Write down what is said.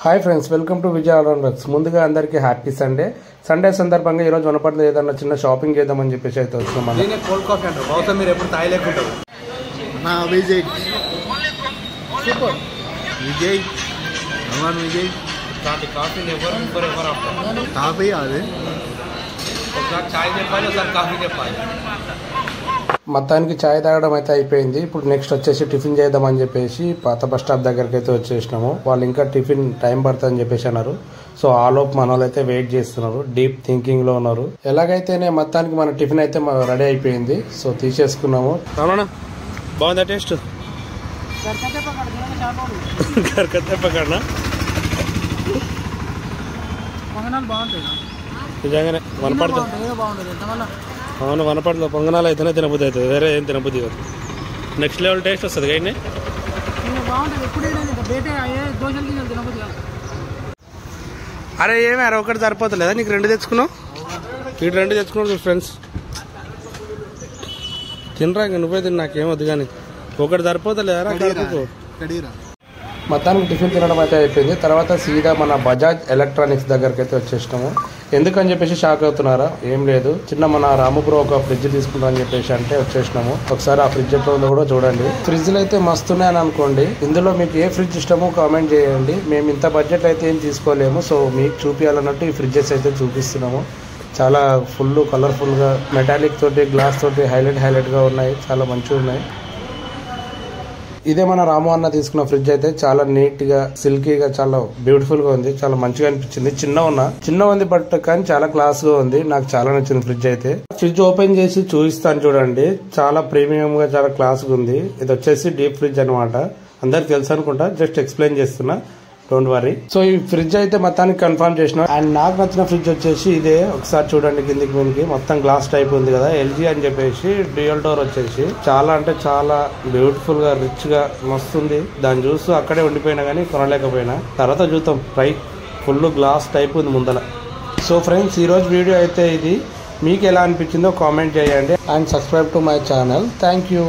Hi friends, welcome to Vijay all rounders. ముందుగా అందరికీ happy Sunday. Sunday సందర్భంగా ఈరోజు వనపర్తిలో ఏదన్నా చిన్న షాపింగ్ చేద్దామని చెప్పేసి అయితే వచ్చాం. కోల్డ్ కాఫీ అంటారు. బహుశా మీరు ఎప్పుడు తాగలేకుంటారు. విజయ్ సూపర్ విజయ్ భగవాన్ విజయ్ కాఫీ కాఫీ అది ఒకసారి చాయ్ చెప్పాలి, ఒకసారి కాఫీ చెప్పాలి. మొత్తానికి ఛాయ్ తాగడం అయితే అయిపోయింది. ఇప్పుడు నెక్స్ట్ వచ్చేసి టిఫిన్ చేద్దామని చెప్పేసి పాత బస్ స్టాప్ దగ్గరికి అయితే వచ్చేసినాము. వాళ్ళు ఇంకా టిఫిన్ టైం పడుతుంది అని చెప్పేసి అన్నారు. సో ఆలోపు మన వాళ్ళు అయితే వెయిట్ చేస్తున్నారు, డీప్ థింకింగ్ లో ఉన్నారు. ఎలాగైతేనే మొత్తానికి మన టిఫిన్ అయితే రెడీ అయిపోయింది. సో తీసేసుకున్నాము. బాగుందా టేస్ట్? నిజంగానే అవును, వనపడిలో పొంగనాలు అయితేనే తినబుద్ధి అవుతుంది, వేరే ఏం తినబుద్ధి కాదు. నెక్స్ట్ లెవెల్ టేస్ట్ వస్తుంది కానీ. అరే ఏమి అరే ఒకటి సరిపోతలేదా నీకు? రెండు తెచ్చుకున్నావు, ఇటు రెండు తెచ్చుకున్నావు ఫ్రెండ్స్. తినరా ఇంక నువ్వే తిని, నాకేమొద్దు కానీ. ఒకటి సరిపోతలేదా? మొత్తానికి టిఫిన్ తినడం అయితే అయిపోయింది. తర్వాత సీదా మన బజాజ్ ఎలక్ట్రానిక్స్ దగ్గరికి అయితే వచ్చేసినాము. ఎందుకని చెప్పేసి షాక్ అవుతున్నారా? ఏం లేదు, చిన్న మన రాముపురం ఒక ఫ్రిడ్జ్ తీసుకుంటాం అని చెప్పేసి అంటే వచ్చేసినాము. ఒకసారి ఆ ఫ్రిడ్జ్ ఎట్లా ఉందో కూడా చూడండి. ఫ్రిడ్జ్లు అయితే మస్తున్నాయని అనుకోండి. ఇందులో మీకు ఏ ఫ్రిడ్జ్ ఇష్టమో కామెంట్ చేయండి. మేము ఇంత బడ్జెట్ అయితే ఏం తీసుకోలేము, సో మీకు చూపించాలన్నట్టు ఈ ఫ్రిడ్జెస్ అయితే చూపిస్తున్నాము. చాలా ఫుల్ కలర్ఫుల్గా మెటాలిక్ తోటి, గ్లాస్ తోటి హైలైట్గా ఉన్నాయి. చాలా మంచిగా ఉన్నాయి. ఇదే మన రాము అన్న తీసుకున్న ఫ్రిడ్జ్ అయితే చాలా నీట్ గా, సిల్కీగా, చాలా బ్యూటిఫుల్ గా ఉంది. చాలా మంచిగా అనిపించింది. చిన్న ఉంది బట్ కానీ చాలా క్లాస్ గా ఉంది. నాకు చాలా నచ్చింది ఫ్రిడ్జ్ అయితే. ఫ్రిడ్జ్ ఓపెన్ చేసి చూపిస్తాను చూడండి. చాలా ప్రీమియం గా, చాలా క్లాస్ గా ఉంది. ఇది వచ్చేసి డీప్ ఫ్రిడ్జ్ అనమాట. అందరికి తెలుసు అనుకుంటా, జస్ట్ ఎక్స్ప్లెయిన్ చేస్తున్నా, డోంట్ వరీ. సో ఈ ఫ్రిడ్జ్ అయితే మొత్తానికి కన్ఫర్మ్ చేసిన. అండ్ నాకు నచ్చిన ఫ్రిడ్జ్ వచ్చేసి ఇదే. ఒకసారి చూడండి కిందికి మీదకి, మొత్తం గ్లాస్ టైప్ ఉంది కదా, ఎల్జీ అని చెప్పేసి. డ్యూయల్ డోర్ వచ్చేసి చాలా అంటే చాలా బ్యూటిఫుల్ గా, రిచ్ గా మస్తుంది. దాన్ని చూస్తూ అక్కడే ఉండిపోయినా కానీ కొనలేకపోయినా. తర్వాత చూద్దాం. ఫుల్ గ్లాస్ టైప్ ఉంది ముందల. సో ఫ్రెండ్స్, ఈ రోజు వీడియో అయితే ఇది. మీకు ఎలా అనిపించిందో కామెంట్ చేయండి. And subscribe to my channel. Thank you.